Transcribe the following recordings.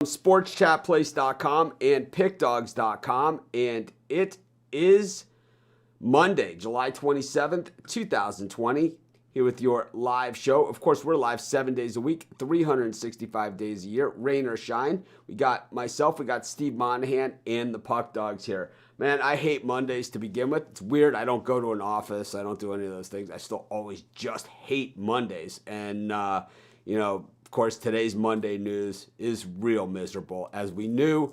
sportschatplace.com and pickdogs.com, and it is Monday, July 27th, 2020, here with your live show. Of course, we're live 7 days a week, 365 days a year, rain or shine. We got myself, we got Steve Monahan, and the Puck Dogs here. Man, I hate Mondays to begin with. It's weird. I don't go to an office. I don't do any of those things. I still always just hate Mondays. And, of course, today's Monday news is real miserable. As we knew,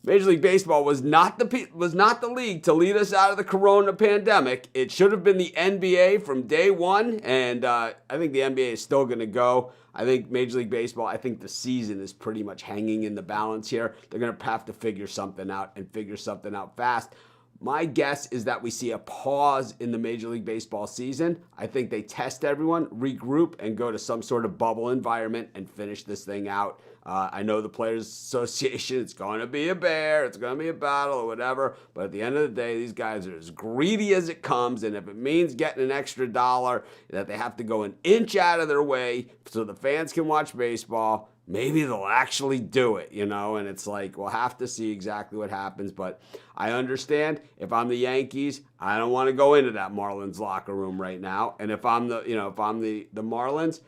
Major League Baseball was not the league to lead us out of the corona pandemic. It should have been the NBA from day one, and I think the NBA is still going to go. I think Major League Baseball, I think the season is pretty much hanging in the balance here. They're going to have to figure something out and figure something out fast. My guess is that we see a pause in the Major League Baseball season. I think they test everyone, regroup, and go to some sort of bubble environment and finish this thing out. I know the Players Association, it's going to be a bear, it's going to be a battle or whatever, but at the end of the day, these guys are as greedy as it comes, and if it means getting an extra dollar, that they have to go an inch out of their way so the fans can watch baseball, maybe they'll actually do it, and it's like, we'll have to see exactly what happens, but I understand if I'm the Yankees, I don't want to go into that Marlins locker room right now, and if I'm the Marlins,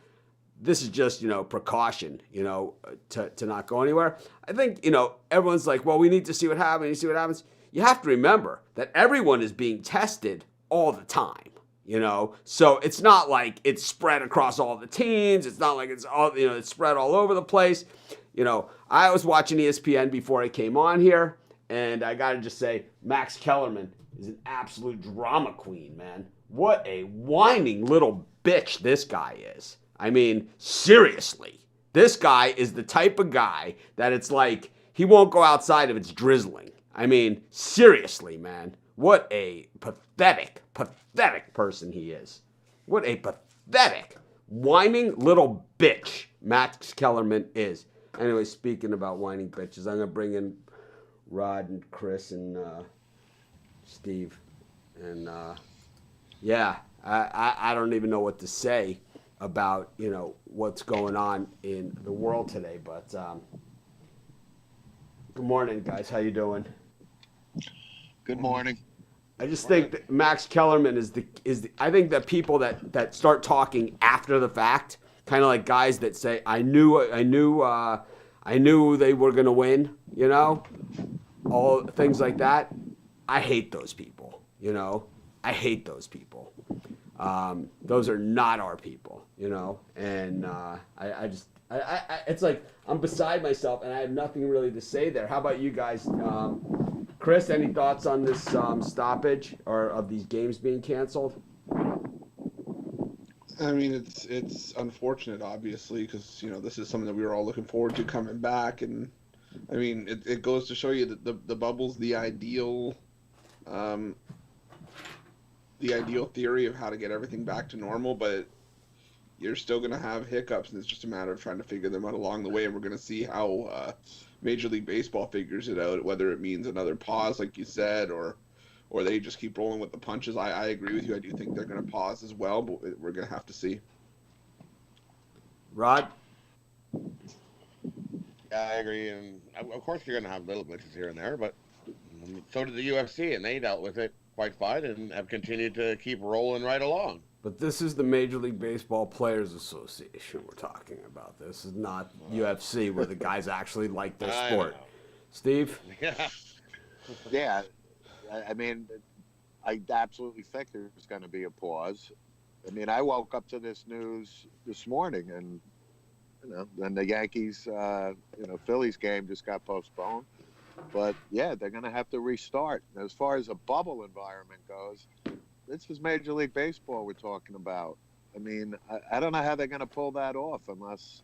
this is just, precaution, to not go anywhere. I think, everyone's like, well, we need to see what happens, You have to remember that everyone is being tested all the time. So it's not like it's spread across all the teams. It's not like it's all, it's spread all over the place. I was watching ESPN before I came on here, and I got to just say, Max Kellerman is an absolute drama queen, man. What a whining little bitch this guy is. I mean, seriously, this guy is the type of guy that it's like he won't go outside if it's drizzling. I mean, seriously, man. What a pathetic person he is. What a pathetic, whining little bitch Max Kellerman is. Anyway, speaking about whining bitches, I'm going to bring in Rod and Chris and Steve. And, I don't even know what to say about, what's going on in the world today. But good morning, guys. How you doing? Good morning. I just think that Max Kellerman is the I think that people that start talking after the fact, kind of like guys that say, I knew they were going to win, all things like that. I hate those people, I hate those people. Those are not our people, and it's like I'm beside myself and I have nothing really to say there. How about you guys? Chris, any thoughts on this stoppage or of these games being canceled? I mean, it's unfortunate, obviously, because this is something that we were all looking forward to coming back, and I mean, it goes to show you that the bubble's the ideal theory of how to get everything back to normal, but you're still going to have hiccups, and it's just a matter of trying to figure them out along the way, and we're going to see how Major League Baseball figures it out, whether it means another pause, like you said, or they just keep rolling with the punches. I agree with you. I do think they're going to pause as well, but we're going to have to see. Rod? Yeah, I agree. And of course you're going to have little glitches here and there, but so did the UFC, and they dealt with it quite fine and have continued to keep rolling right along. But this is the Major League Baseball Players Association we're talking about. This is not UFC, where the guys actually like their sport. Steve? Yeah. I mean, I absolutely think there's going to be a pause. I mean, I woke up to this news this morning, and then the Yankees, Phillies game just got postponed. But yeah, they're going to have to restart. As far as a bubble environment goes, this is Major League Baseball we're talking about. I mean, I don't know how they're going to pull that off unless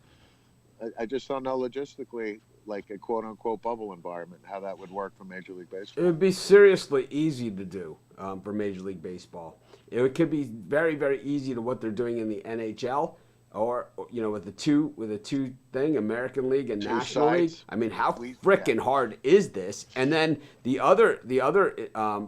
I just don't know logistically, like a quote-unquote bubble environment, how that would work for Major League Baseball. It would be seriously easy to do for Major League Baseball. It could be very, very easy to what they're doing in the NHL, or with the two thing, American League and National League. I mean, how freaking hard is this? And then the other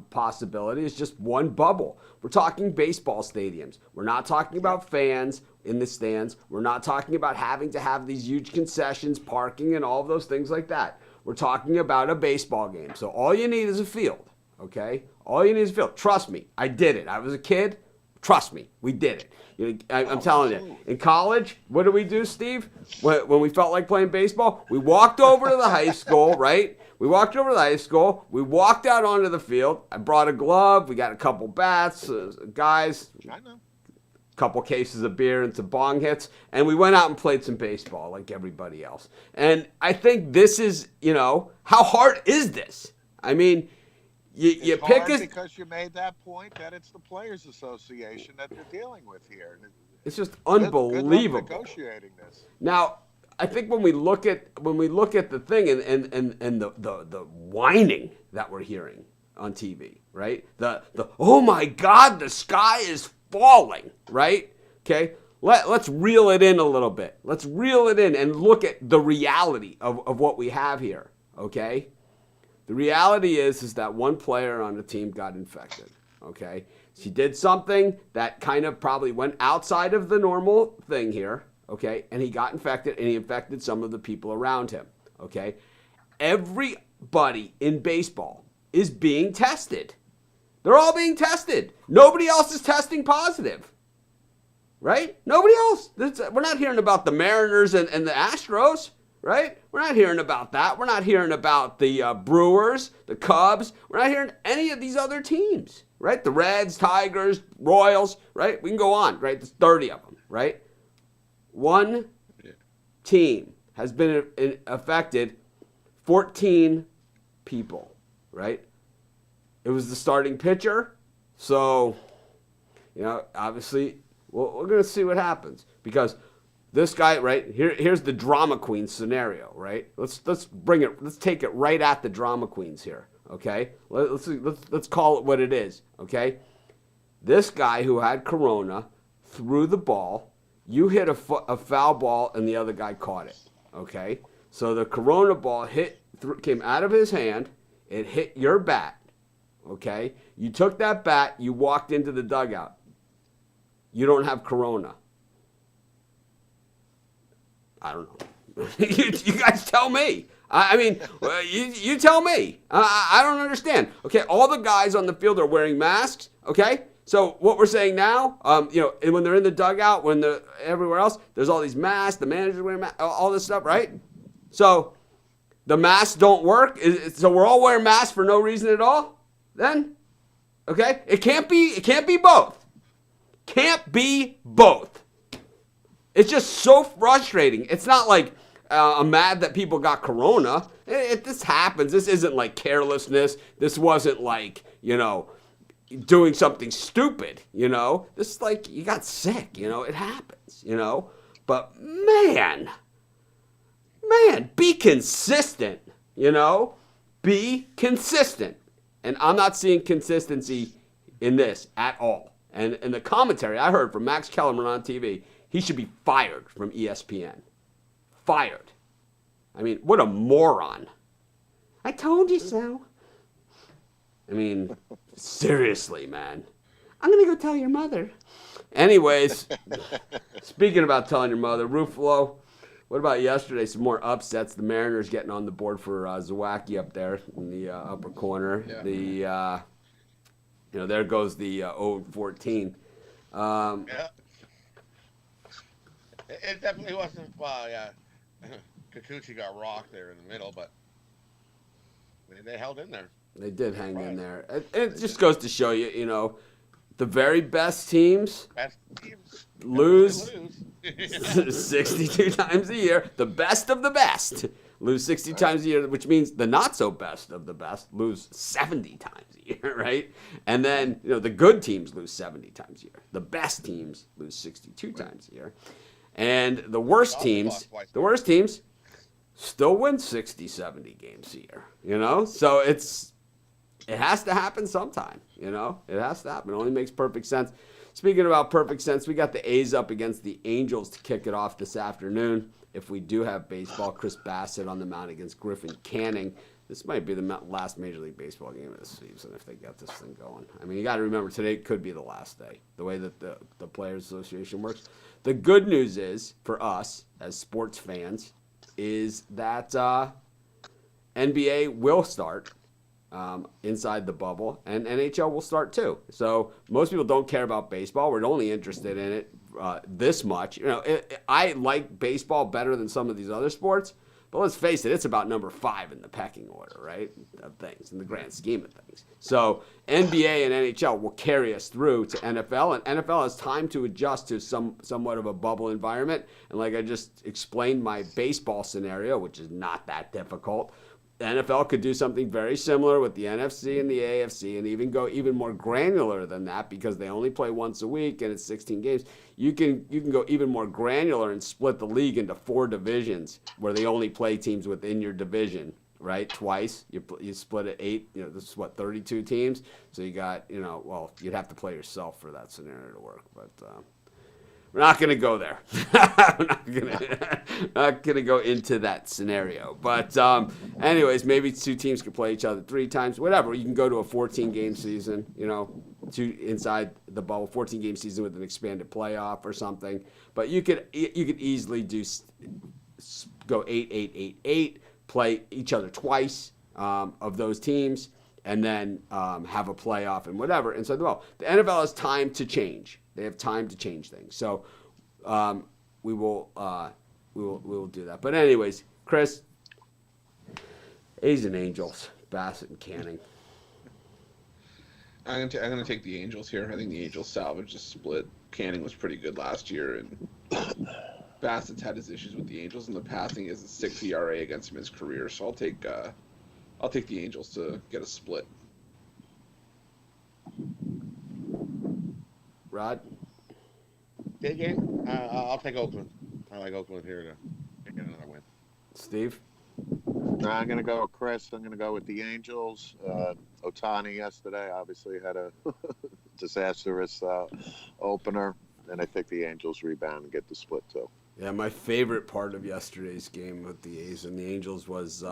possibility is just one bubble. We're talking baseball stadiums. We're not talking about fans. in the stands. We're not talking about having to have these huge concessions, parking, and all of those things like that. We're talking about a baseball game. So all you need is a field, okay? All you need is a field. Trust me, I did it. I was a kid. Trust me, we did it. I'm telling you. In college, what did we do, Steve? When we felt like playing baseball, we walked over to the high school, right? We walked over to the high school. We walked out onto the field. I brought a glove. We got a couple bats, guys. I know. Couple cases of beer and some bong hits, and we went out and played some baseball like everybody else. And I think this is, how hard is this? I mean, you pick hard because you made that point that it's the Players Association that they're dealing with here. It's just Good unbelievable. luck negotiating this. Now, I think when we look at the thing and the whining that we're hearing on TV, right? The oh my God, the sky is falling, right? Okay, let's reel it in a little bit. Let's reel it in and look at the reality of what we have here, okay? The reality is that one player on the team got infected, okay? She did something that kind of probably went outside of the normal thing here, okay? And he got infected, and he infected some of the people around him, okay? Everybody in baseball is being tested. They're all being tested. Nobody else is testing positive, right? Nobody else. We're not hearing about the Mariners and the Astros, right? We're not hearing about that. We're not hearing about the Brewers, the Cubs. We're not hearing any of these other teams, right? The Reds, Tigers, Royals, right? We can go on, right? There's 30 of them, right? One team has been affected, 14 people, right? It was the starting pitcher. So, obviously, we're going to see what happens. Because this guy, right, here's the drama queen scenario, right? Let's bring it, let's take it right at the drama queens here, okay? Let's call it what it is, okay? This guy who had corona threw the ball. You hit a foul ball, and the other guy caught it, okay? So the corona ball came out of his hand. It hit your bat. Okay? You took that bat, you walked into the dugout. You don't have corona. I don't know. you guys tell me. I mean, you tell me. I don't understand. Okay, all the guys on the field are wearing masks, okay? So what we're saying now, and when they're in the dugout, when they're everywhere else, there's all these masks, the managers wearing masks, all this stuff, right? So the masks don't work? So we're all wearing masks for no reason at all? Then, okay, it can't be both. Can't be both. It's just so frustrating. It's not like I'm mad that people got corona. This happens. This isn't like carelessness. This wasn't like, doing something stupid, This is like you got sick, it happens, But man, be consistent, Be consistent. And I'm not seeing consistency in this at all. And in the commentary I heard from Max Kellerman on TV, he should be fired from ESPN. Fired. I mean, what a moron. I told you so. I mean, seriously, man. I'm going to go tell your mother. Anyways, speaking about telling your mother, Ruffalo, what about yesterday? Some more upsets. The Mariners getting on the board for Zawacki up there in the upper corner. Yeah. There goes the 0-14. Yeah. It definitely wasn't. Well, yeah. Kikuchi got rocked there in the middle, but they held in there. They did hang in there. It just goes to show you, the very best teams lose 62 times a year. The best of the best lose 60 times a year, which means the not so best of the best lose 70 times a year, right? And then, the good teams lose 70 times a year. The best teams lose 62 times a year. And the worst teams still win 60, 70 games a year, So it has to happen sometime, It has to happen. It only makes perfect sense. Speaking about perfect sense, we got the A's up against the Angels to kick it off this afternoon. if we do have baseball. Chris Bassett on the mound against Griffin Canning. This might be the last Major League Baseball game of the season if they get this thing going. I mean, you got to remember, today could be the last day, the way that the Players Association works. The good news is, for us as sports fans, is that NBA will start inside the bubble, and NHL will start too. So most people don't care about baseball. We're only interested in it this much. You know, I like baseball better than some of these other sports, but let's face it, it's about number 5 in the pecking order, right, of things, in the grand scheme of things. So NBA and NHL will carry us through to NFL, and NFL has time to adjust to somewhat of a bubble environment. And like I just explained my baseball scenario, which is not that difficult, the NFL could do something very similar with the NFC and the AFC, and even go even more granular than that, because they only play once a week and it's 16 games. You can go even more granular and split the league into 4 divisions where they only play teams within your division, right? Twice. You split it 8. You know, this is what, 32 teams. So you got, you know, well, you'd have to play yourself for that scenario to work, but. We're not going to go there. We're not going to go into that scenario. But anyways, maybe 2 teams could play each other 3 times, whatever. You can go to a 14-game season, you know, inside the bubble, 14-game season with an expanded playoff or something. But you could easily go 8-8-8-8, play each other twice of those teams, and then have a playoff and whatever inside the bubble. The NFL has time to change. They have time to change things. So we will do that. But anyways, Chris, A's and Angels, Bassett and Canning. I'm gonna take the Angels here. I think the Angels salvaged a split. Canning was pretty good last year, and Bassett's had his issues with the Angels, and the passing is a 6 ERA against him in his career. So I'll take the Angels to get a split. Rod? Day game? I'll take Oakland. I like Oakland here to get another win. Steve? I'm going to go with Chris. I'm going to go with the Angels. Ohtani yesterday obviously had a disastrous opener, and I think the Angels rebound and get the split too. Yeah, my favorite part of yesterday's game with the A's and the Angels was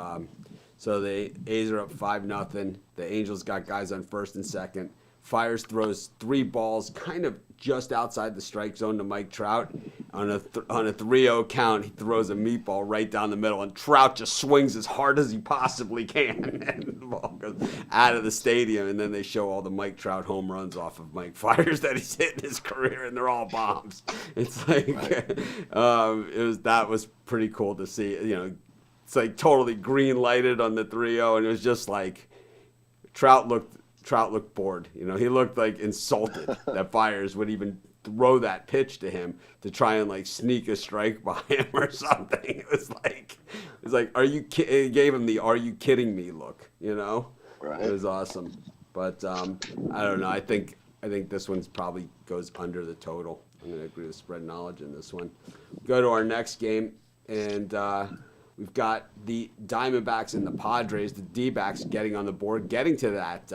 so the A's are up 5-0. The Angels got guys on first and second. Fires throws 3 balls kind of just outside the strike zone to Mike Trout. On a 3-0 count, he throws a meatball right down the middle, and Trout just swings as hard as he possibly can, and the ball goes out of the stadium. And then they show all the Mike Trout home runs off of Mike Fires that he's hit in his career, and they're all bombs. It's like that was pretty cool to see. You know, it's like totally green lighted on the 3-0, and it was just like Trout looked bored. You know, he looked like insulted that Fires would even throw that pitch to him to try and like sneak a strike by him or something. It was like, are you it gave him the "Are you kidding me?" look. You know, Right. It was awesome. But I don't know. I think this one's probably goes under the total. I'm going to agree with spread knowledge in this one. Go to our next game, and we've got the Diamondbacks and the Padres. The D-backs getting on the board, getting to that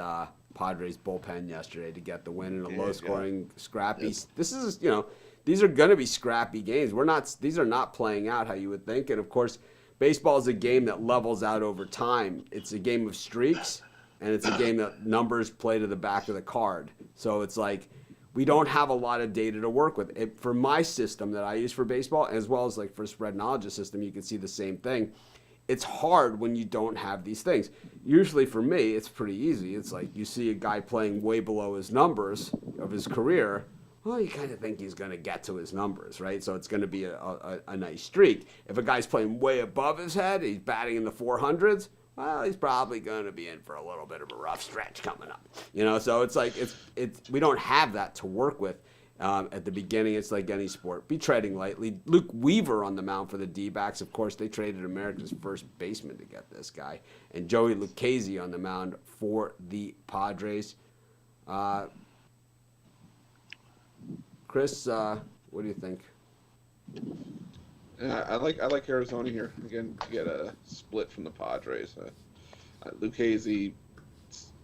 Padres bullpen yesterday to get the win in a low-scoring, scrappy. Yes. This is, you know, these are going to be scrappy games. These are not playing out how you would think. And of course, baseball is a game that levels out over time. It's a game of streaks, and it's a game that numbers play to the back of the card. So it's like we don't have a lot of data to work with. For my system that I use for baseball, as well as like for spread knowledge system, you can see the same thing. It's hard when you don't have these things. Usually for me, it's pretty easy. It's like you see a guy playing way below his numbers of his career. Well, you kind of think he's going to get to his numbers, right? So it's going to be a nice streak. If a guy's playing way above his head, he's batting in the 400s, well, he's probably going to be in for a little bit of a rough stretch coming up. You know, so it's like we don't have that to work with. At the beginning, it's like any sport. Be treading lightly. Luke Weaver on the mound for the D-backs. Of course, they traded America's first baseman to get this guy. And Joey Lucchesi on the mound for the Padres. Chris, what do you think? I like Arizona here again to get a split from the Padres. Lucchesi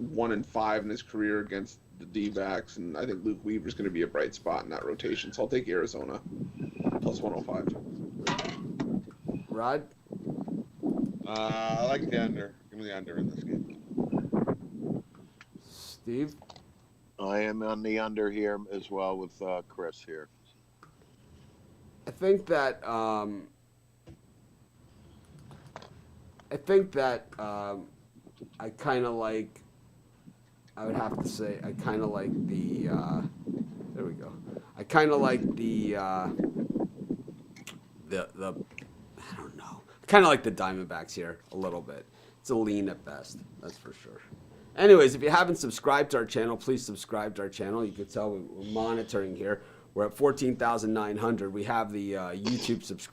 1-5 in his career against the D-backs, and I think Luke Weaver's going to be a bright spot in that rotation. So I'll take Arizona plus 105. Rod? I like the under. Give me the under in this game. Steve? I am on the under here as well with Chris here. I think that I kind of like. I would have to say I kind of like the. There we go. I kind of like the. I don't know. I kind of like the Diamondbacks here a little bit. It's a lean at best. That's for sure. Anyways, if you haven't subscribed to our channel, please subscribe to our channel. You can tell we're monitoring here. We're at 14,900. We have the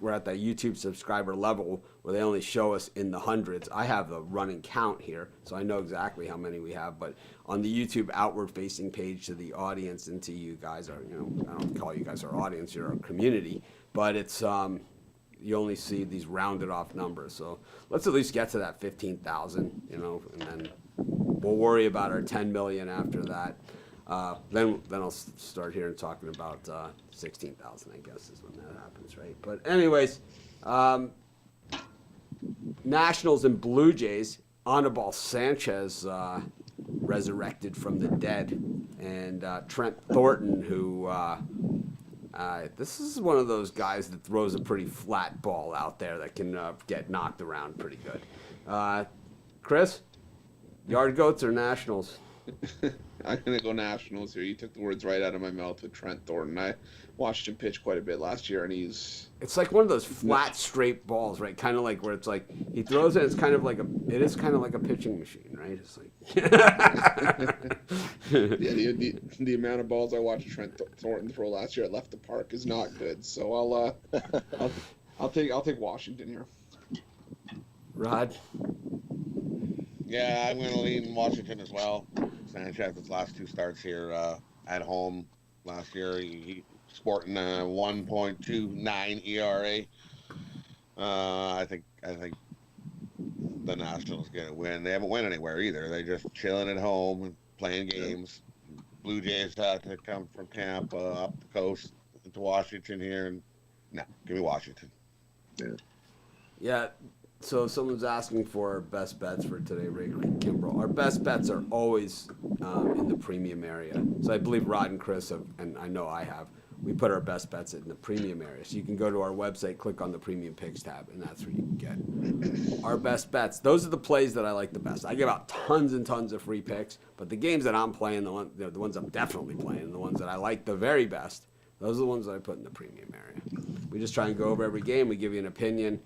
we're at that YouTube subscriber level where they only show us in the hundreds. I have the running count here, so I know exactly how many we have. But on the YouTube outward-facing page to the audience and to you guys, I don't call you guys our audience, you're our community. But it's you only see these rounded off numbers. So let's at least get to that 15,000, and then we'll worry about our 10 million after that. Then I'll start here and talking about 16,000, I guess, is when that happens, right? But anyways, Nationals and Blue Jays, Anibal Sanchez resurrected from the dead, and Trent Thornton, who this is one of those guys that throws a pretty flat ball out there that can get knocked around pretty good. Chris, Yard Goats or Nationals? I'm going to go Nationals here. You took the words right out of my mouth with Trent Thornton. I watched him pitch quite a bit last year, and It's like one of those flat, straight balls, right? Kind of like where it's like he throws it. It is kind of like a pitching machine, right? It's like yeah, the amount of balls I watched Trent Thornton throw last year at left the park is not good. So I'll take Washington here. Rod? Yeah, I'm going to lean Washington as well. Sanchez's last two starts here at home last year, he sporting a 1.29 ERA. I think the Nationals get a win. They haven't won anywhere either. They're just chilling at home and playing games. Blue Jays had to come from Tampa up the coast to Washington here, and no, give me Washington. Yeah. So someone's asking for our best bets for today, Ray Kimbrell. Our best bets are always in the premium area. So I believe Rod and Chris have, and I know I have, we put our best bets in the premium area. So you can go to our website, click on the premium picks tab, and that's where you can get our best bets. Those are the plays that I like the best. I give out tons and tons of free picks, but the games that I'm playing, the ones I'm definitely playing, the ones that I like the very best, those are the ones that I put in the premium area. We just try and go over every game. We give you an opinion.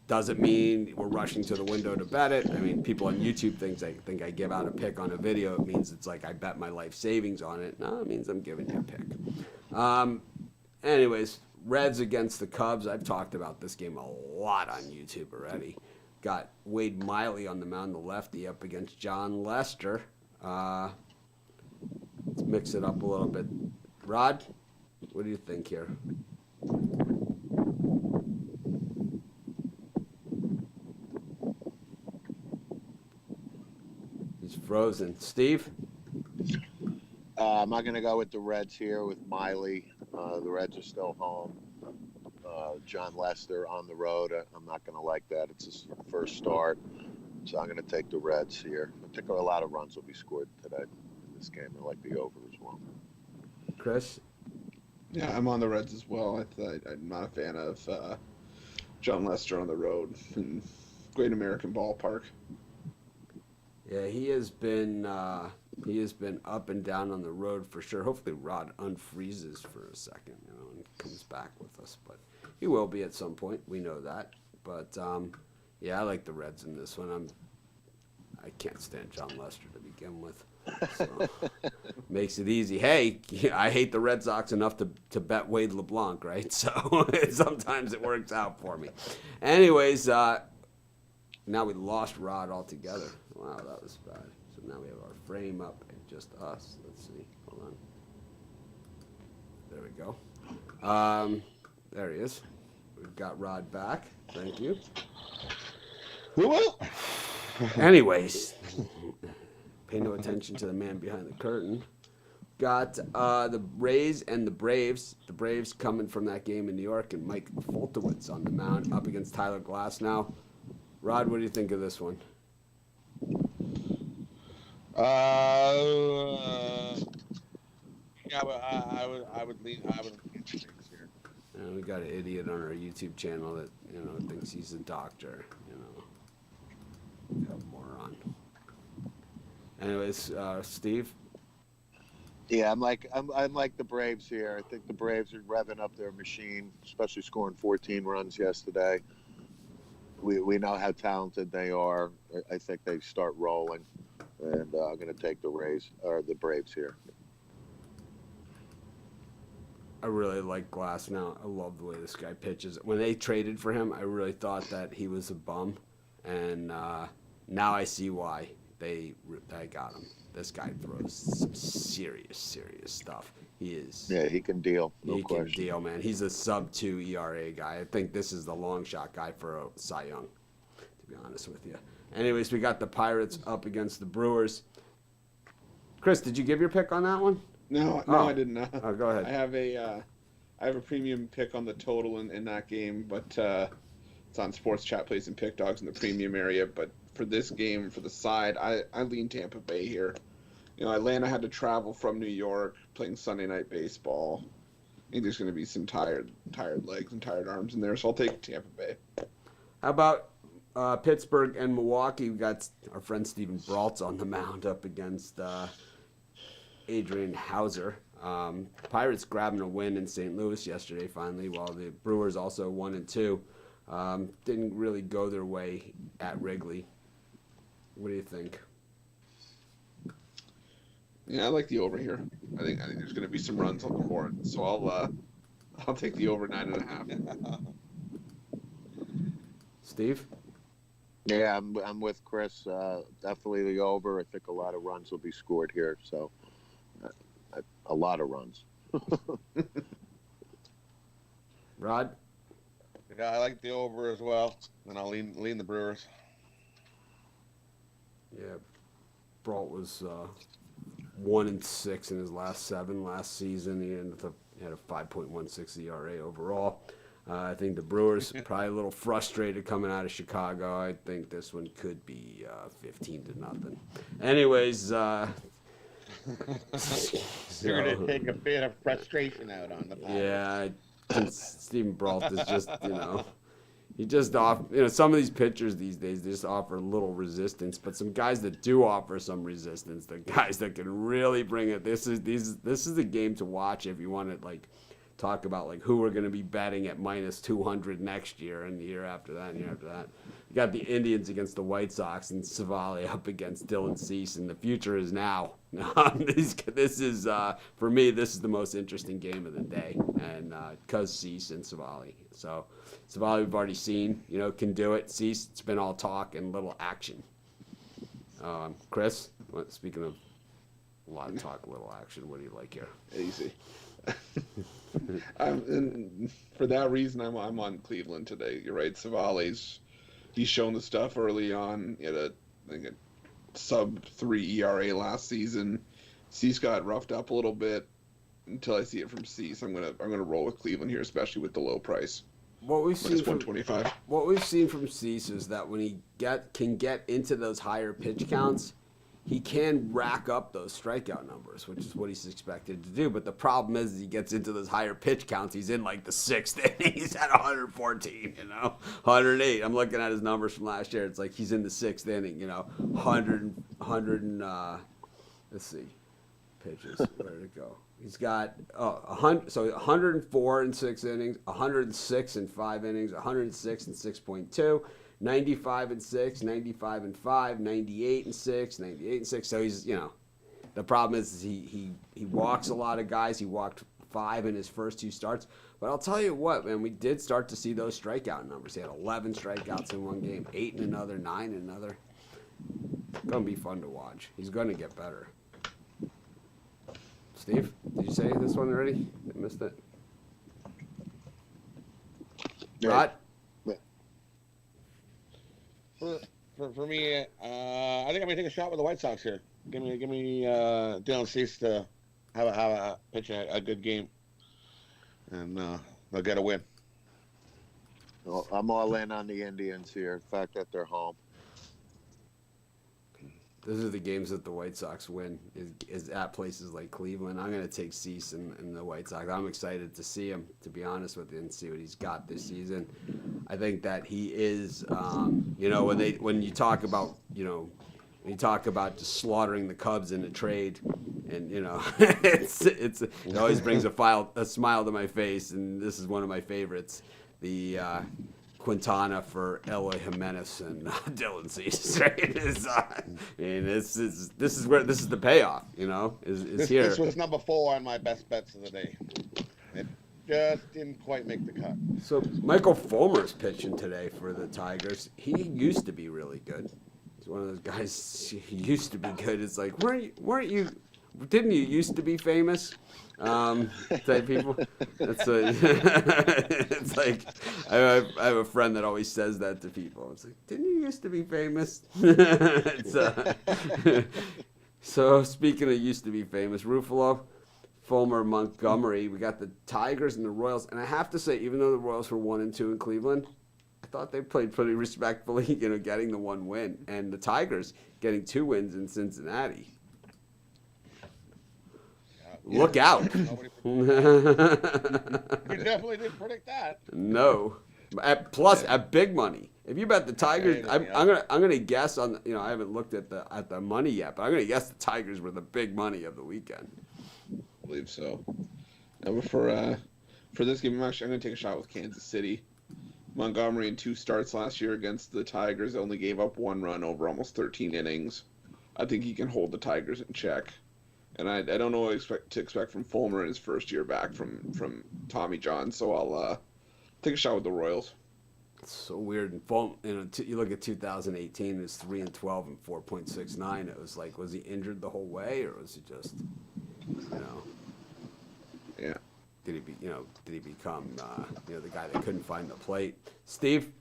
Doesn't mean we're rushing to the window to bet it. I mean, people on YouTube think I give out a pick on a video. It means it's like I bet my life savings on it. No, it means I'm giving you a pick. Anyways, Reds against the Cubs. I've talked about this game a lot on YouTube already. Got Wade Miley on the mound, the lefty, up against John Lester. Let's mix it up a little bit. Rod, what do you think here? He's frozen. Steve? I'm not going to go with the Reds here with Miley. The Reds are still home. John Lester on the road. I'm not going to like that. It's his first start. So I'm going to take the Reds here. I think a lot of runs will be scored today in this game. I like the over as well. Chris? Yeah, I'm on the Reds as well. I'm not a fan of John Lester on the road in Great American Ballpark. Yeah, he has been up and down on the road for sure. Hopefully Rod unfreezes for a second, and comes back with us. But he will be at some point. We know that. But yeah, I like the Reds in this one. I can't stand John Lester to begin with. So makes it easy. Hey, I hate the Red Sox enough to bet Wade LeBlanc, right? So sometimes it works out for me. Anyways, now we lost Rod altogether. Wow, that was bad. So now we have our frame up and just us. Let's see. Hold on. There we go. There he is. We've got Rod back. Thank you. Anyways, pay no attention to the man behind the curtain. got the Rays and the Braves. The Braves coming from that game in New York, and Mike Foltowitz on the mound up against Tyler Glasnow. Rod, what do you think of this one? Yeah, but I would lean Braves here. We got an idiot on our YouTube channel that thinks he's a doctor. Moron. Anyways, Steve. Yeah, I'm like the Braves here. I think the Braves are revving up their machine, especially scoring 14 runs yesterday. We know how talented they are. I think they start rolling, and I'm going to take the Braves here. I really like Glasnow. I love the way this guy pitches. When they traded for him, I really thought that he was a bum, and now I see why they got him. This guy throws some serious stuff. He is. Yeah, he can deal. No he question. Can deal, man. He's a sub-2 ERA guy. I think this is the long shot guy for a Cy Young, to be honest with you. Anyways, we got the Pirates up against the Brewers. Chris, did you give your pick on that one? No, I did not. Oh, go ahead. I have a premium pick on the total in that game, but it's on Sports Chat Plays and Pick Dogs in the premium area. But for this game, for the side, I lean Tampa Bay here. Atlanta had to travel from New York, playing Sunday night baseball. I think there's going to be some tired legs and tired arms in there, so I'll take Tampa Bay. How about Pittsburgh and Milwaukee? We got our friend Steven Brault's on the mound up against Adrian Hauser. Pirates grabbing a win in St. Louis yesterday, finally, while the Brewers also 1-2. Didn't really go their way at Wrigley. What do you think? Yeah, I like the over here. I think there's going to be some runs on the board, so I'll take the over 9.5. Steve? Yeah, I'm with Chris. Definitely the over. I think a lot of runs will be scored here. So, a lot of runs. Rod? Yeah, I like the over as well, and I'll lean the Brewers. Yeah, Brault was 1-6 in his last 7 last season. He had a 5.16 ERA overall. I think the Brewers probably a little frustrated coming out of Chicago. I think this one could be 15-0. Anyways, You're going to take a bit of frustration out on the Pirates. Yeah, Steven Brault is just, he just offer, some of these pitchers these days, they just offer little resistance, but some guys that do offer some resistance, the guys that can really bring it, this is the game to watch if you want to, talk about, who we're going to be betting at minus 200 next year and the year after that and the year after that. You got the Indians against the White Sox and Savali up against Dylan Cease, and the future is now. This is, for me, this is the most interesting game of the day, and because Cease and Savali. So Savali we've already seen, can do it. Cease, it's been all talk and little action. Chris, speaking of a lot of talk, little action, what do you like here? Easy. And for that reason, I'm on Cleveland today. You're right. Savali's he's shown the stuff early on. He had a sub-3 ERA last season. Cease got roughed up a little bit. Until I see it from Cease, I'm gonna roll with Cleveland here, especially with the low price. What we've seen from 125. What we've seen from Cease is that when he can get into those higher pitch counts, he can rack up those strikeout numbers, which is what he's expected to do. But the problem is he gets into those higher pitch counts. He's in the 6th inning. He's at 114, 108. I'm looking at his numbers from last year. It's like he's in the 6th inning, 100 and, let's see, pitches. Where did it go? He's got 104 in 6 innings, 106 in 5 innings, 106 in 6.2. 95 and 6, 95 and 5, 98 and 6, 98 and 6. So he's, the problem is he walks a lot of guys. He walked 5 in his first 2 starts. But I'll tell you what, man, we did start to see those strikeout numbers. He had 11 strikeouts in one game, 8 in another, 9 in another. It's going to be fun to watch. He's going to get better. Steve, did you say this one already? I missed it. Yeah. Rod? For me, I think I'm gonna take a shot with the White Sox here. Give me Dylan Cease to pitch a good game, and they'll get a win. Well, I'm all in on the Indians here. The fact that they're home. Those are the games that the White Sox win is at places like Cleveland. I'm going to take Cease and the White Sox. I'm excited to see him, to be honest with you, and see what he's got this season. I think that he is, when you talk about, when you talk about just slaughtering the Cubs in a trade, and it always brings a smile to my face, and this is one of my favorites. The Quintana for Eloy Jimenez and Dylan Cease. Right? This is the payoff. Is here. This was number 4 on my best bets of the day. It just didn't quite make the cut. So Michael Fulmer's pitching today for the Tigers. He used to be really good. He's one of those guys. He used to be good. It's like weren't you? Didn't you used to be famous? Type people. It's like I have a friend that always says that to people. It's like, didn't you used to be famous? So speaking of used to be famous, Ruffalo, Fulmer, Montgomery. We got the Tigers and the Royals, and I have to say, even though the Royals were 1-2 in Cleveland, I thought they played pretty respectfully. Getting the 1 win, and the Tigers getting 2 wins in Cincinnati. Look out! We definitely didn't predict that. No, at big money. If you bet the Tigers, I'm gonna guess on. I haven't looked at the money yet, but I'm gonna guess the Tigers were the big money of the weekend. I believe so. Now for this game, I'm gonna take a shot with Kansas City. Montgomery in 2 starts last year against the Tigers only gave up 1 run over almost 13 innings. I think he can hold the Tigers in check. And I don't know what to expect from Fulmer in his first year back from Tommy John, so I'll take a shot with the Royals. It's so weird. And Fulmer, you look at 2018, it was 3-12 and 4.69. It was like, was he injured the whole way, or was he just, Yeah. Did he become the guy that couldn't find the plate? Steve?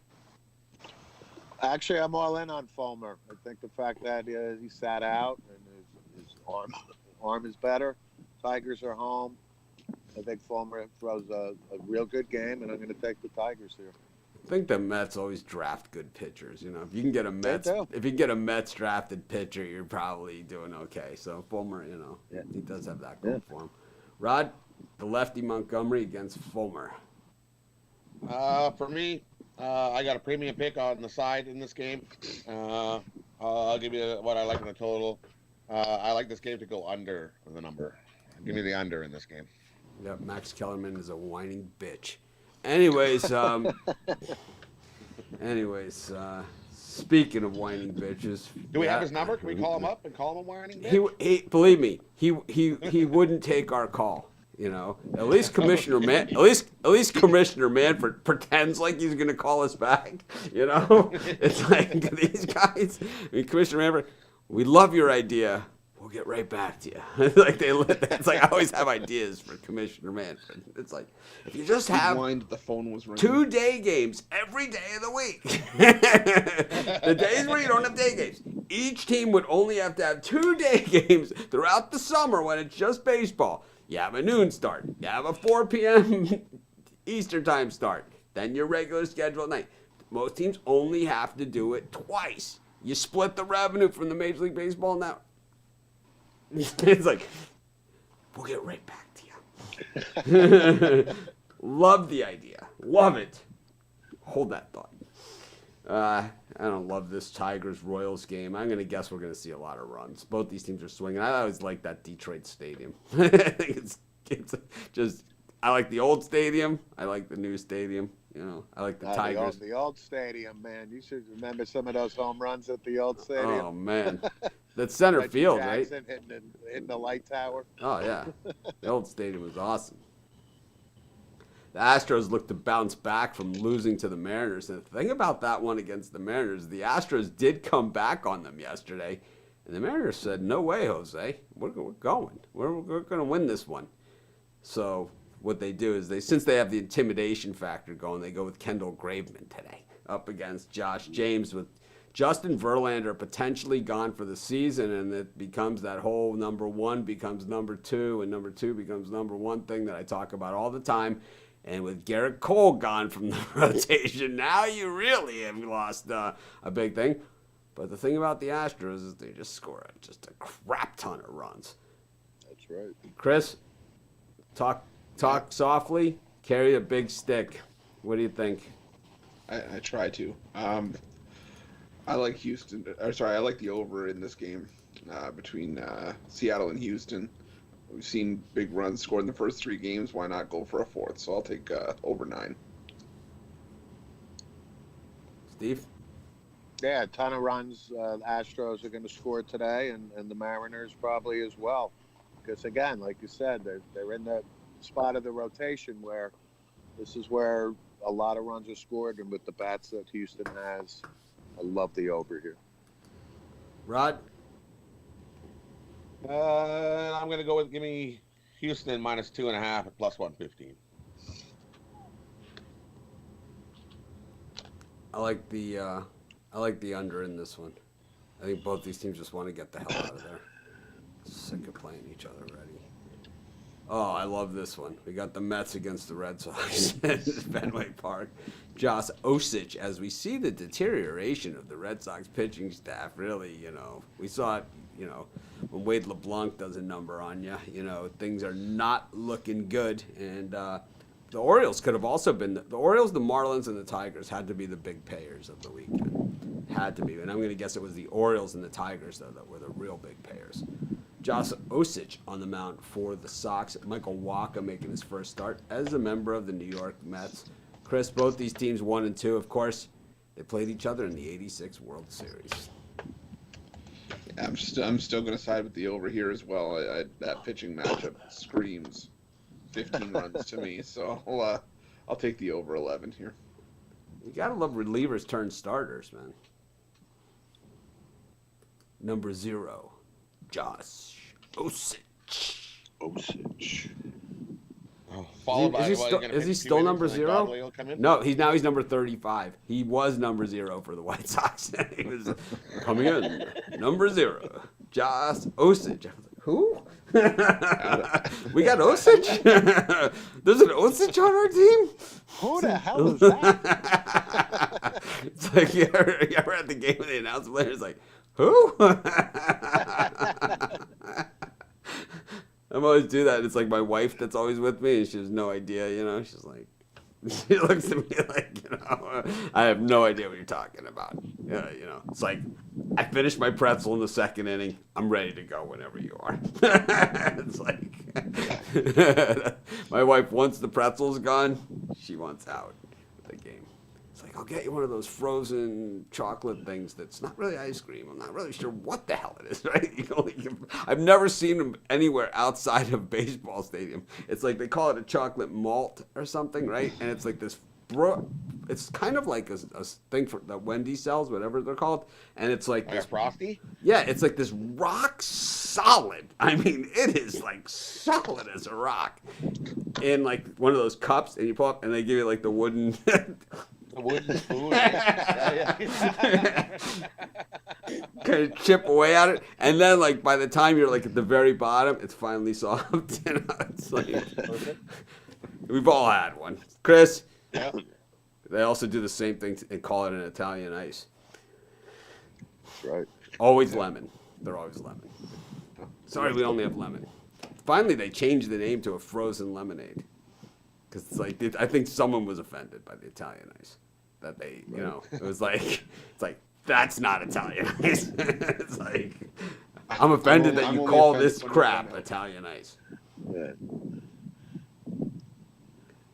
Actually, I'm all in on Fulmer. I think the fact that he sat out and his arm is better. Tigers are home. I think Fulmer throws a real good game, and I'm going to take the Tigers here. I think the Mets always draft good pitchers. If you can get a Mets drafted pitcher, you're probably doing okay. So Fulmer, he does have that going for him. Rod, the lefty Montgomery against Fulmer. For me, I got a premium pick on the side in this game. I'll give you what I like in the total. I like this game to go under the number. Give me the under in this game. Yep, Max Kellerman is a whining bitch. Anyways, speaking of whining bitches, do we have his number? Can we call him up and call him a whining bitch? He believe me, he wouldn't take our call. At least Commissioner Manfred pretends like he's gonna call us back. It's like these guys. Commissioner Manfred, we love your idea. We'll get right back to you. It's like I always have ideas for Commissioner Manfred. It's like if you just have the phone was ringing. 2 day games every day of the week. The days where you don't have day games. Each team would only have to have 2 day games throughout the summer when it's just baseball. You have a noon start. You have a 4 p.m. Eastern time start. Then your regular schedule at night. Most teams only have to do it twice. You split the revenue from the Major League Baseball now. It's like, we'll get right back to you. Love the idea. Love it. Hold that thought. I don't love this Tigers-Royals game. I'm going to guess we're going to see a lot of runs. Both these teams are swinging. I always like that Detroit stadium. I think it's just, I like the old stadium. I like the new stadium. I like the Tigers. The old stadium, man. You should remember some of those home runs at the old stadium. Oh, man. That's center Reggie field, Jackson right? Hitting the light tower. Oh, yeah. The old stadium was awesome. The Astros look to bounce back from losing to the Mariners. And the thing about that one against the Mariners, the Astros did come back on them yesterday. And the Mariners said, no way, Jose. We're going. We're going to win this one. So what they do is since they have the intimidation factor going, they go with Kendall Graveman today up against Josh James with Justin Verlander potentially gone for the season, and it becomes that whole number one becomes number two, and number two becomes number one thing that I talk about all the time. And with Garrett Cole gone from the rotation, now you really have lost a big thing. But the thing about the Astros is they just score just a crap ton of runs. That's right. Chris, talk softly, carry a big stick. What do you think? I try to. I like Houston. I like the over in this game between Seattle and Houston. We've seen big runs scored in the first 3 games. Why not go for a fourth? So I'll take over 9. Steve? Yeah, a ton of runs. The Astros are going to score today, and the Mariners probably as well. Because again, like you said, they're in that spot of the rotation where this is where a lot of runs are scored, and with the bats that Houston has, I love the over here. Rod? I'm going to go with give me Houston -2.5 at +115. I like the under in this one. I think both these teams just want to get the hell out of there. Sick of playing each other already. Oh, I love this one. We got the Mets against the Red Sox at Fenway Park. Josh Osich, as we see the deterioration of the Red Sox pitching staff, really, we saw it, when Wade LeBlanc does a number on you, things are not looking good. And the Orioles could have also been, the Orioles, the Marlins, and the Tigers had to be the big payers of the weekend. Had to be. And I'm going to guess it was the Orioles and the Tigers, though, that were the real big payers. Josh Osich on the mound for the Sox. Michael Wacha making his first start as a member of the New York Mets. Chris, both these teams 1 and 2. Of course, they played each other in the '86 World Series. Yeah, I'm still going to side with the over here as well. That pitching matchup screams 15 runs to me, so I'll take the over 11 here. You gotta love relievers turn starters, man. Number 0. Josh Osich. Oh, followed by, is he still number 0? No, he's number 35. He was number 0 for the White Sox. He was coming in. Number 0. Josh Osich. I was like, who? We got Osich? There's an Osich on our team? Who the hell is that? It's like you ever at the game when they announce the players like, who? I'm always do that. It's like my wife that's always with me, and she has no idea, She's like, she looks at me like, I have no idea what you're talking about. It's like, I finished my pretzel in the second inning. I'm ready to go whenever you are. It's like, my wife, once the pretzel's gone, she wants out of the game. It's like, I'll get you one of those frozen chocolate things that's not really ice cream. I'm not really sure what the hell it is, right? I've never seen them anywhere outside of baseball stadium. It's like they call it a chocolate malt or something, right? And it's like this, it's kind of like a thing that Wendy sells, whatever they're called. And it's like this Frosty? Yeah, it's like this rock solid. I mean, it is like solid as a rock. In like one of those cups, and you pull up, and they give you like the wooden... The wooden spoon. Kind of chip away at it, and then like by the time you're like at the very bottom, it's finally soft. It's like, we've all had one. Chris, Yeah. they also do the same thing and call it an Italian ice. That's right. Always lemon. They're always lemon. Sorry, we only have lemon. Finally, they changed the name to a frozen lemonade. Because it's like, I think someone was offended by the Italian ice. That they, it was like, that's not Italian ice. It's like, I'm offended that you call this crap Italian ice. Yeah.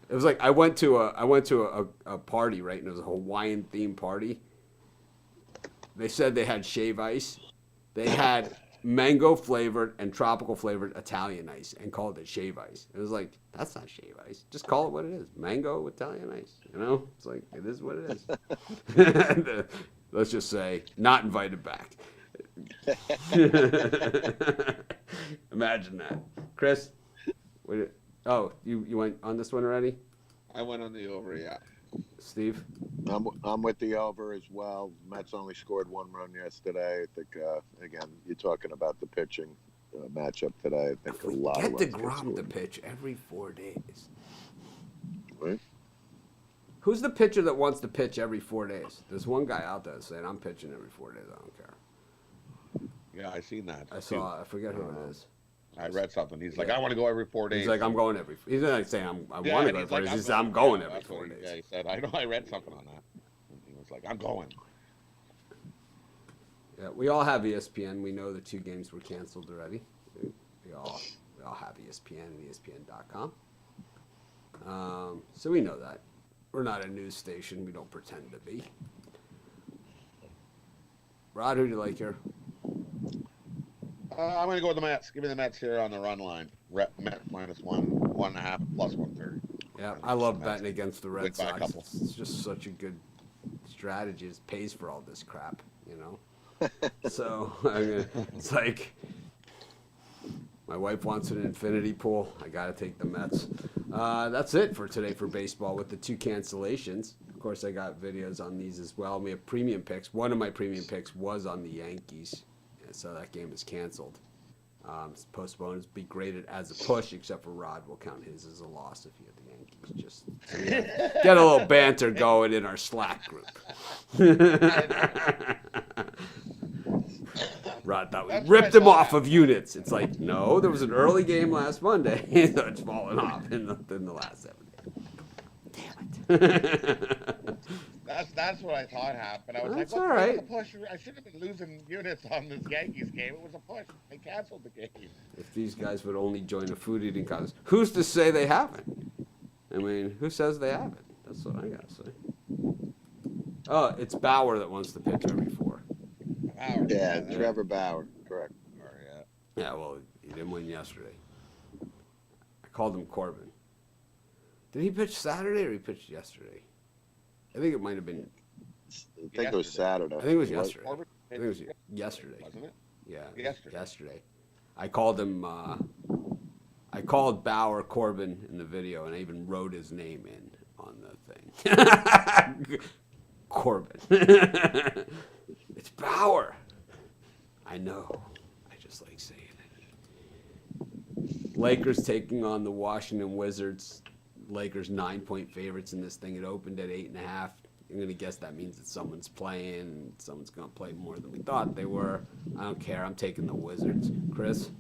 It was like, I went to a party, right? And it was a Hawaiian themed party. They said they had shave ice. They had mango flavored and tropical flavored Italian ice and called it shave ice. It was like, that's not shave ice. Just call it what it is. Mango Italian ice. It's like, it is what it is. And, let's just say, not invited back. Imagine that. Chris? You went on this one already? I went on the over, yeah. Steve? I'm with the over as well. Mets only scored 1 run yesterday. I think again, you're talking about the pitching matchup today. I think If a we lot get of runs get DeGrom to scored. pitch every 4 days. Right? Who's the pitcher that wants to pitch every 4 days? There's one guy out there saying, I'm pitching every 4 days. I don't care. Yeah, I seen that. I saw, I forget who it is. I read something. He's like, Yeah. I want to go every 4 days. He's like, I'm going every. He's not saying I Yeah, want to and go he's every 4 like, days. He said, I'm going every that's 4 what days. Yeah, he said, I know. I read something on that. He was like, I'm going. Yeah, we all have ESPN. We know the 2 games were canceled already. We all have ESPN and ESPN.com. So we know that. We're not a news station. We don't pretend to be. Rod, who do you like here? I'm going to go with the Mets. Give me the Mets here on the run line. Met -1, 1.5, plus 130. Yeah, I love betting against the Red Win by a Sox. couple. It's just such a good strategy. It pays for all this crap, you know? So, I mean, it's like my wife wants an infinity pool. I got to take the Mets. That's it for today for baseball with the 2 cancellations. Of course, I got videos on these as well. We have premium picks. One of my premium picks was on the Yankees, so that game is canceled. It's postponed. It's be graded as a push, except for Rod will count his as a loss if he had the Yankees. Just so we get a little banter going in our Slack group. Rod thought we ripped him off of units. It's like, no, there was an early game last Monday, so it's fallen off in the last 7 days. Damn it. That's what I thought happened. I was That's like, all what was right. the push? I should have been losing units on this Yankees game. It was a push. They canceled the game. If these guys would only join a food eating contest, who's to say they haven't? I mean, who says they haven't? That's what I gotta say. Oh, it's Bauer that wants to pitch every 4. Yeah, Trevor Bauer, correct. Yeah. Yeah, well, he didn't win yesterday. I called him Corbin. Did he pitch Saturday or he pitched yesterday? I think it might have been. I think it was Saturday. I think it was yesterday. Corbin I think it was yesterday. Wasn't it? Yeah, Yesterday. I called him. I called Bauer Corbin in the video, and I even wrote his name in on the thing. Corbin. It's Bauer. I know. I just like saying it. Lakers taking on the Washington Wizards. Lakers 9-point favorites in this thing. It opened at 8.5. I'm going to guess that means that someone's playing and someone's going to play more than we thought they were. I don't care. I'm taking the Wizards. Chris?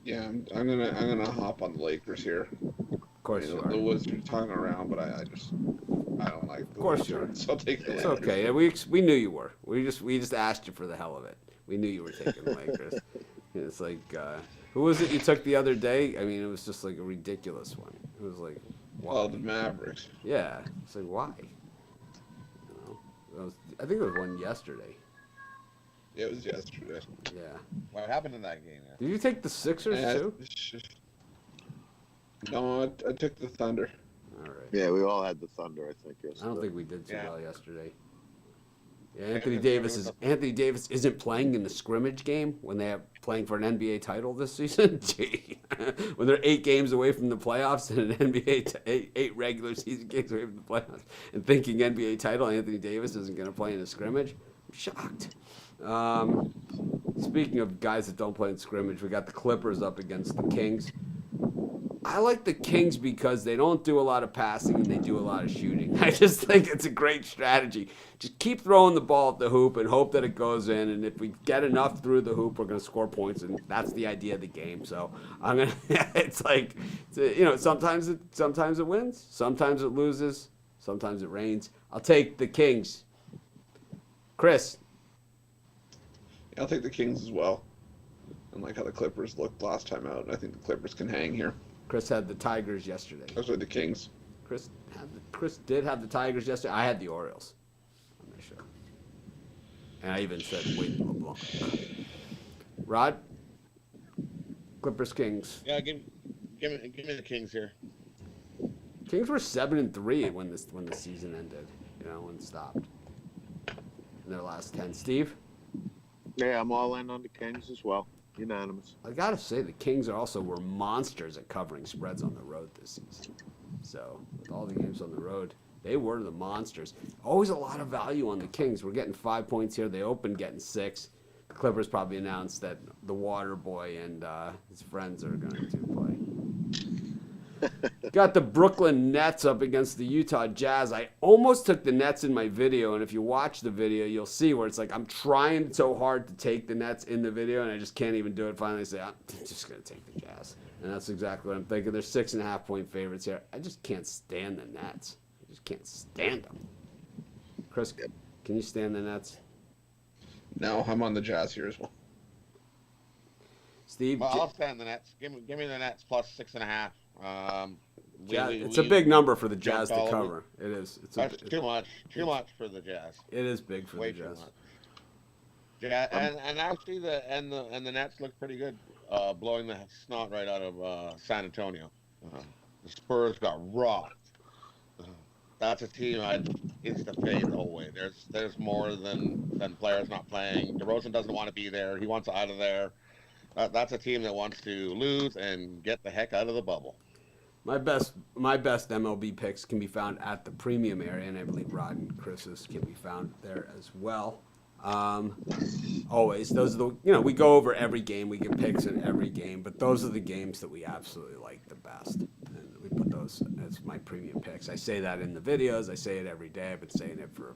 Yeah, I'm gonna hop on the Lakers here. Of course you The are. Wizards hung around, but I don't like the Of course you are. Wizards, so I'll take the It's Lakers. okay. Yeah, we knew you were. We just asked you for the hell of it. We knew you were taking the Lakers. It's like, who was it you took the other day? I mean, it was just like a ridiculous one. It was like, why? Well, the Mavericks. Yeah. It's like, why? You know, I think it was one yesterday. Yeah, it was yesterday. Yeah. What happened in that game? Did you take the Sixers Yeah, too? No, I took the Thunder. All right. Yeah, we all had the Thunder, I think. I don't think we did too Yeah. well yesterday. Yeah, Anthony Davis isn't playing in the scrimmage game when they're playing for an NBA title this season. Gee, when they're 8 games away from the playoffs and an eight regular season games away from the playoffs, and thinking NBA title, Anthony Davis isn't going to play in a scrimmage. I'm shocked. Speaking of guys that don't play in scrimmage, we got the Clippers up against the Kings. I like the Kings because they don't do a lot of passing and they do a lot of shooting. I just think it's a great strategy. Just keep throwing the ball at the hoop and hope that it goes in. And if we get enough through the hoop, we're going to score points. And that's the idea of the game. So I'm gonna. It's like, sometimes it wins, sometimes it loses, sometimes it rains. I'll take the Kings. Chris. Yeah, I'll take the Kings as well. I like how the Clippers looked last time out, and I think the Clippers can hang here. Chris had the Tigers yesterday. Those are the Kings. Chris did have the Tigers yesterday. I had the Orioles on my show. And I even said wait LeBlanc. Rod? Clippers Kings. Yeah, give me the Kings here. Kings were 7-3 when the season ended, when it stopped. In their last 10. Steve? Yeah, I'm all in on the Kings as well. Unanimous. I gotta say, the Kings were monsters at covering spreads on the road this season. So with all the games on the road, they were the monsters. Always a lot of value on the Kings. We're getting 5 points here. They opened getting 6. The Clippers probably announced that the Water Boy and his friends are going to play. Got the Brooklyn Nets up against the Utah Jazz. I almost took the Nets in my video, and if you watch the video, you'll see where it's like I'm trying so hard to take the Nets in the video, and I just can't even do it. Finally, I say I'm just going to take the Jazz, and that's exactly what I'm thinking. They're 6.5 point favorites here. I just can't stand the Nets. I just can't stand them. Chris, can you stand the Nets? No, I'm on the Jazz here as well. Steve, Well, I'll stand the Nets. Give me the Nets plus 6.5. it's a big number for the Jazz to jumped all cover. It is. That's too much for the Jazz. It is big for Way the too Jazz. much. Yeah, and actually the Nets look pretty good, blowing the snot right out of San Antonio. The Spurs got rocked. That's a team I'd insta-fade the whole way. There's more than players not playing. DeRozan doesn't want to be there. He wants out of there. That's a team that wants to lose and get the heck out of the bubble. My best MLB picks can be found at the premium area, and I believe Rod and Chris's can be found there as well. Always, those are the we go over every game, we get picks in every game, but those are the games that we absolutely like the best, and we put those as my premium picks. I say that in the videos, I say it every day. I've been saying it for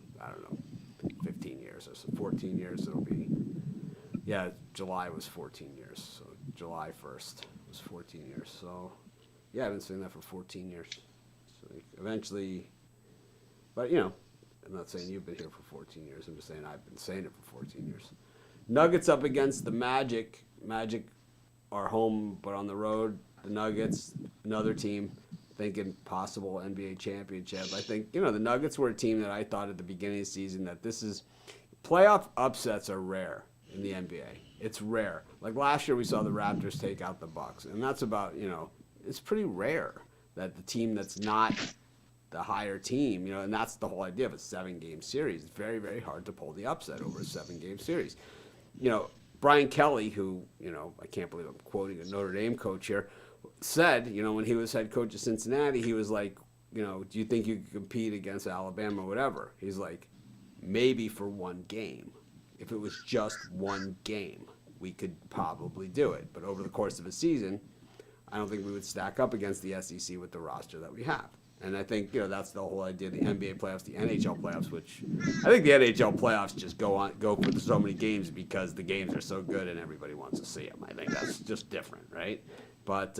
15 years or so, 14 years. It'll be July was 14 years, so July 1st was 14 years. So yeah, I've been saying that for 14 years. So eventually, but I'm not saying you've been here for 14 years. I'm just saying I've been saying it for 14 years. Nuggets up against the Magic. Magic are home, but on the road. The Nuggets, another team, thinking possible NBA championship. I think, the Nuggets were a team that I thought at the beginning of the season that playoff upsets are rare in the NBA. It's rare. Like last year we saw the Raptors take out the Bucks, and that's about, it's pretty rare that the team that's not the higher team, and that's the whole idea of a 7-game series. It's very, very hard to pull the upset over a 7-game series. Brian Kelly, who, I can't believe I'm quoting a Notre Dame coach here, said, when he was head coach of Cincinnati, he was like, do you think you could compete against Alabama or whatever? He's like, maybe for one game. If it was just one game, we could probably do it. But over the course of a season, I don't think we would stack up against the SEC with the roster that we have. And I think, that's the whole idea of the NBA playoffs, the NHL playoffs, which I think the NHL playoffs just go for so many games because the games are so good and everybody wants to see them. I think that's just different, right? But,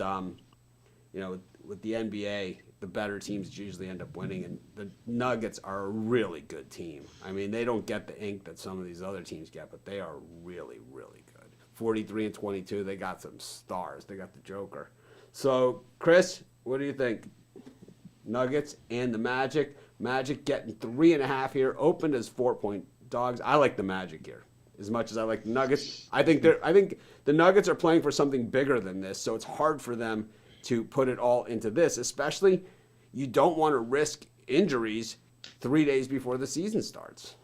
with the NBA, the better teams usually end up winning, and the Nuggets are a really good team. I mean, they don't get the ink that some of these other teams get, but they are really, really good. 43-22, they got some stars. They got the Joker. So, Chris, what do you think? Nuggets and the Magic. Magic getting 3.5 here. Opened as 4-point dogs. I like the Magic here as much as I like the Nuggets. I think the Nuggets are playing for something bigger than this, so it's hard for them to put it all into this. Especially, you don't want to risk injuries 3 days before the season starts.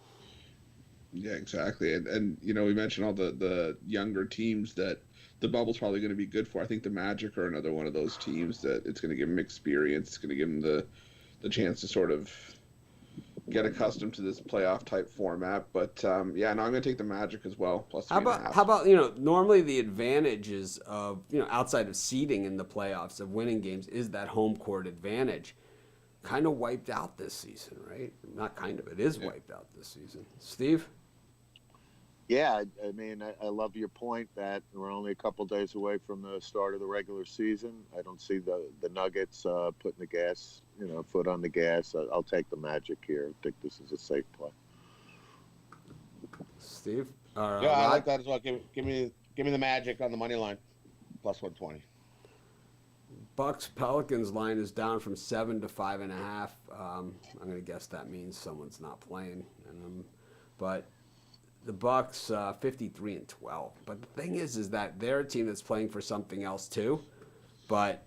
Yeah, exactly. And we mentioned all the younger teams that the bubble's probably going to be good for. I think the Magic are another one of those teams that it's going to give them experience. It's going to give them the chance to sort of get accustomed to this playoff type format. But I'm going to take the Magic as well. Plus 3.5. How about normally the advantages of outside of seeding in the playoffs of winning games is that home court advantage. Kind of wiped out this season, right? Not kind of. It is wiped out this season. Steve? Yeah, I mean, I love your point that we're only a couple days away from the start of the regular season. I don't see the Nuggets putting the gas, foot on the gas. I'll take the Magic here. I think this is a safe play. Steve? I like that as well. Give me the Magic on the money line, plus 120. Bucks Pelicans line is down from 7 to 5.5. I'm going to guess that means someone's not playing, but. The Bucks 53-12, but the thing is that they're a team that's playing for something else too. But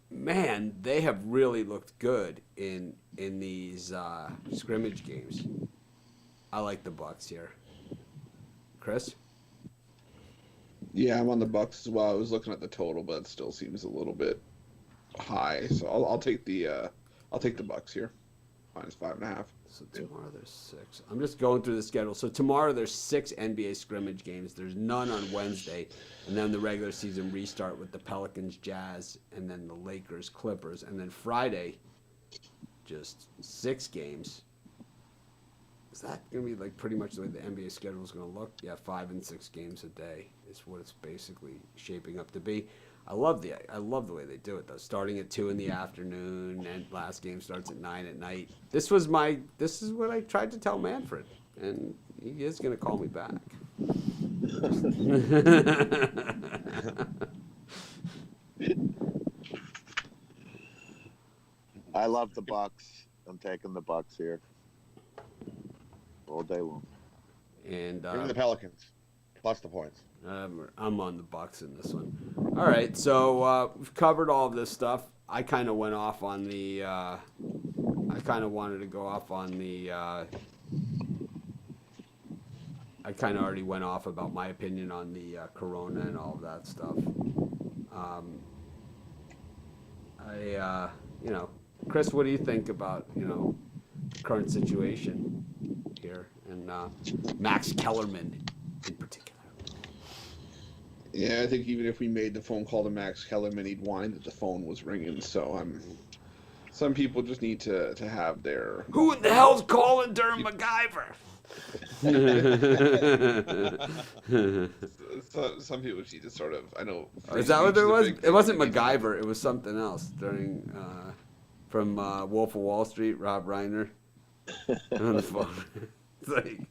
man, they have really looked good in these scrimmage games. I like the Bucks here. Chris? Yeah, I'm on the Bucks as well. I was looking at the total, but it still seems a little bit high. So I'll take the Bucks here, -5.5. So tomorrow there's 6. I'm just going through the schedule. So tomorrow there's 6 NBA scrimmage games. There's none on Wednesday, and then the regular season restart with the Pelicans, Jazz, and then the Lakers, Clippers, and then Friday, just 6 games. Is that gonna be like pretty much the way the NBA schedule is gonna look? Yeah, 5 and 6 games a day is what it's basically shaping up to be. I love the way they do it though. Starting at 2 in the afternoon, and last game starts at 9 at night. This is what I tried to tell Manfred, and he is gonna call me back. I love the Bucks. I'm taking the Bucks here all day long. And Bring the Pelicans, plus the points. I'm on the Bucks in this one. All right, so we've covered all of this stuff. I kind of went off on the. I kind of wanted to go off on the. I kind of already went off about my opinion on the Corona and all of that stuff. Chris, what do you think about the current situation here and Max Kellerman in particular? Yeah, I think even if we made the phone call to Max Kellerman, he'd whine that the phone was ringing. So some people just need to have their. Who in the hell's calling during MacGyver? Some people just need to sort of. I know. Is that what it was? It wasn't MacGyver. It was something else during from Wolf of Wall Street. Rob Reiner on the phone. It's like,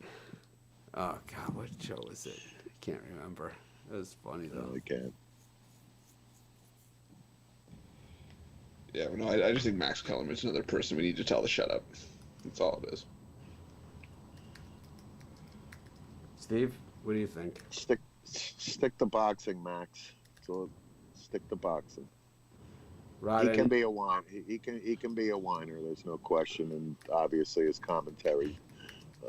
oh God, what show was it? I can't remember. It was funny though. I can't. Yeah, no, I just think Max Kellerman's another person we need to tell to shut up. That's all it is. Steve, what do you think? Stick to boxing, Max. So stick to boxing. Rod, He can be a whiner. He can be a whiner. There's no question. And obviously, his commentary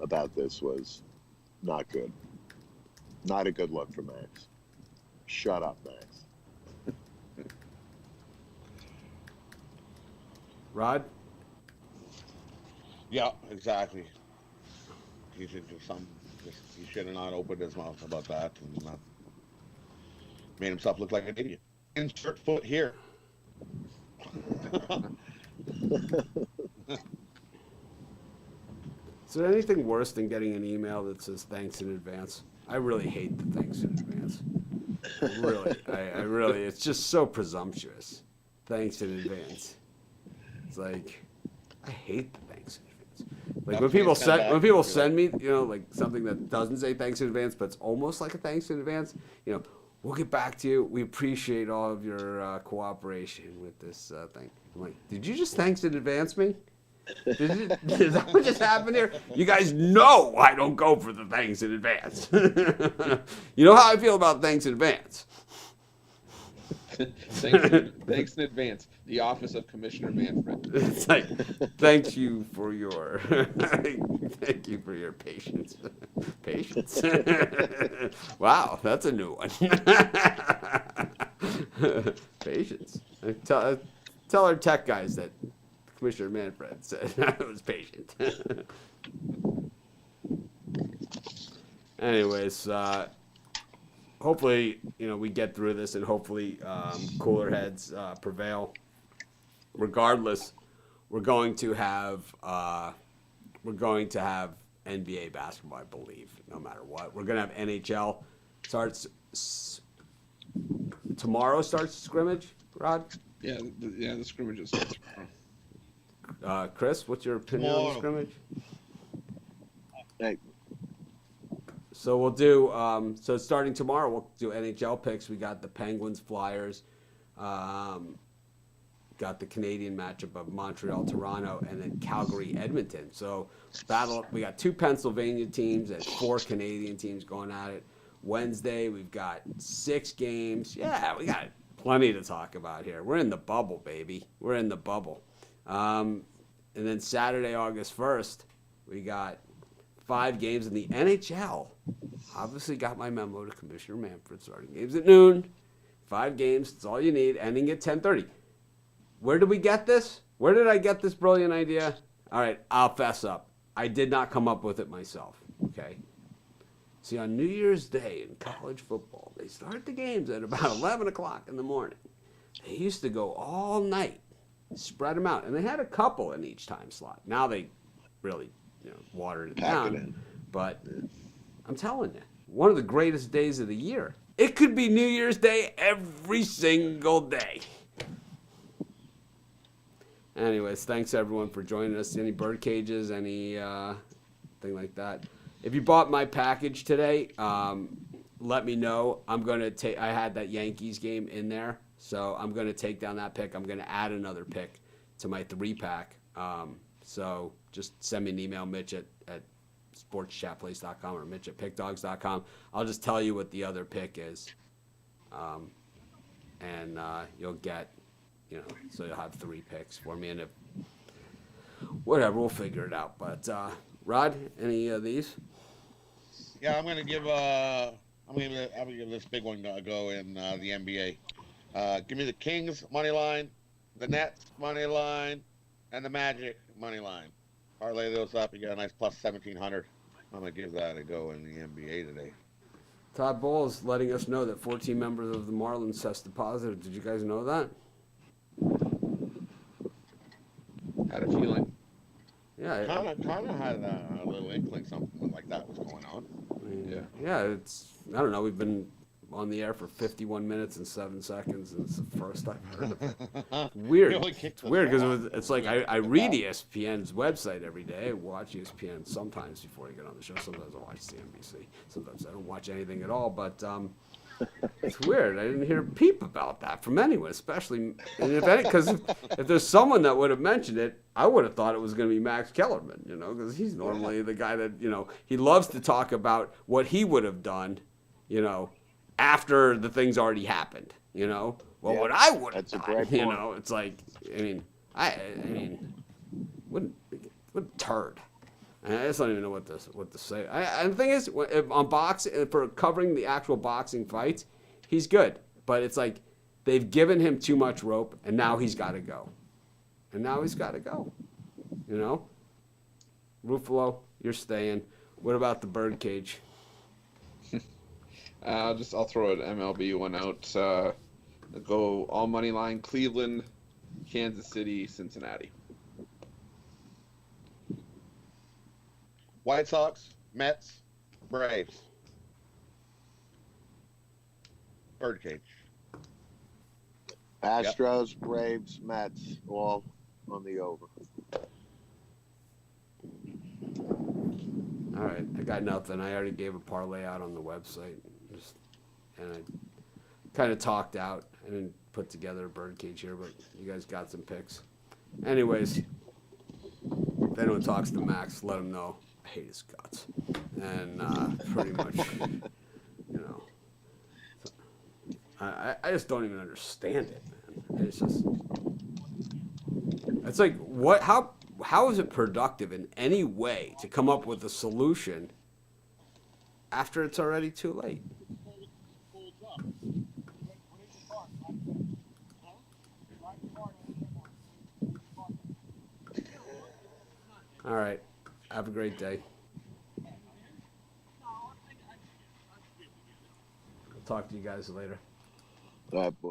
about this was not good. Not a good look for Max. Shut up, Max. Rod? Yeah, exactly. He should he should have not opened his mouth about that and made himself look like an idiot. Insert foot here. Is there anything worse than getting an email that says thanks in advance? I really hate the thanks in advance. Really, I really, it's just so presumptuous. Thanks in advance. It's like, I hate the thanks in advance. Like when people send me, like something that doesn't say thanks in advance, but it's almost like a thanks in advance. We'll get back to you. We appreciate all of your cooperation with this thing. I'm like, did you just thanks in advance me? Is that what just happened here? You guys know I don't go for the thanks in advance. You know how I feel about thanks in advance. Thanks in advance. The office of Commissioner Manfred. It's like, thank you for your patience. Patience. Wow, that's a new one. Patience. Tell our tech guys that Commissioner Manfred said I was patient. Anyways, hopefully, we get through this and hopefully cooler heads prevail. Regardless, we're going to have NBA basketball, I believe, no matter what. We're going to have NHL. Tomorrow starts scrimmage, Rod? Yeah, the scrimmages start tomorrow. Chris, what's your opinion on the scrimmage? Hey, So we'll do. So starting tomorrow, we'll do NHL picks. We got the Penguins, Flyers, got the Canadian matchup of Montreal, Toronto, and then Calgary, Edmonton. So battle. We got 2 Pennsylvania teams and 4 Canadian teams going at it. Wednesday, we've got 6 games. Yeah, we got plenty to talk about here. We're in the bubble, baby. We're in the bubble. And then Saturday, August 1st, we got 5 games in the NHL. obviously got my memo to Commissioner Manfred. Starting games at noon, 5 games. That's all you need. Ending at 10:30. Where did we get this? Where did I get this brilliant idea? All right, I'll fess up. I did not come up with it myself. Okay. See, on New Year's Day in college football, they start the games at about 11 o'clock in the morning. They used to go all night, spread them out, and they had a couple in each time slot. Now they really, watered it Pack it down. in. But I'm telling you, one of the greatest days of the year. It could be New Year's Day every single day. Anyways, thanks everyone for joining us. Any bird cages, any thing like that. If you bought my package today, let me know. I'm gonna take. I had that Yankees game in there, so I'm gonna take down that pick. I'm gonna add another pick to my 3-pack. So just send me an email, Mitch at sportschatplace.com or Mitch at pickdogs.com. I'll just tell you what the other pick is, and you'll get, so you'll have 3 picks for me, and if whatever, we'll figure it out. But Rod, any of these? Yeah, I'm gonna give this big one a go in the NBA. Give me the Kings money line, the Nets money line, and the Magic money line. Parlay those up, you got a nice plus 1,700. I'm gonna give that a go in the NBA today. Todd Bowles letting us know that 14 members of the Marlins tested positive. Did you guys know that? Had a feeling. Yeah. Kind of had a little inkling something like that was going on. Yeah, it's, I don't know, we've been on the air for 51 minutes and 7 seconds, and it's the first I've heard of it. Weird. It's weird because it's like I read ESPN's website every day. I watch ESPN sometimes before I get on the show. Sometimes I watch CNBC. Sometimes I don't watch anything at all, but it's weird. I didn't hear a peep about that from anyone, especially, and because if there's someone that would have mentioned it, I would have thought it was going to be Max Kellerman, because he's normally the guy that, he loves to talk about what he would have done, after the thing's already happened, what I would have done, it's like, I mean, what a turd. I just don't even know what to say. And the thing is, on boxing, for covering the actual boxing fights, he's good. But it's like they've given him too much rope, and now he's got to go. Ruffalo, you're staying. What about the birdcage? I'll throw an MLB one out. Go all money line: Cleveland, Kansas City, Cincinnati. White Sox, Mets, Braves. Birdcage. Astros, Braves, Mets, all on the over. All right, I got nothing. I already gave a parlay out on the website, and I kind of talked out. I didn't put together a birdcage here, but you guys got some picks. Anyways, if anyone talks to Max, let him know I hate his guts, and pretty much, I just don't even understand it, man. It's like, what? How is it productive in any way to come up with a solution after it's already too late? All right. Have a great day. I'll talk to you guys later. Boy.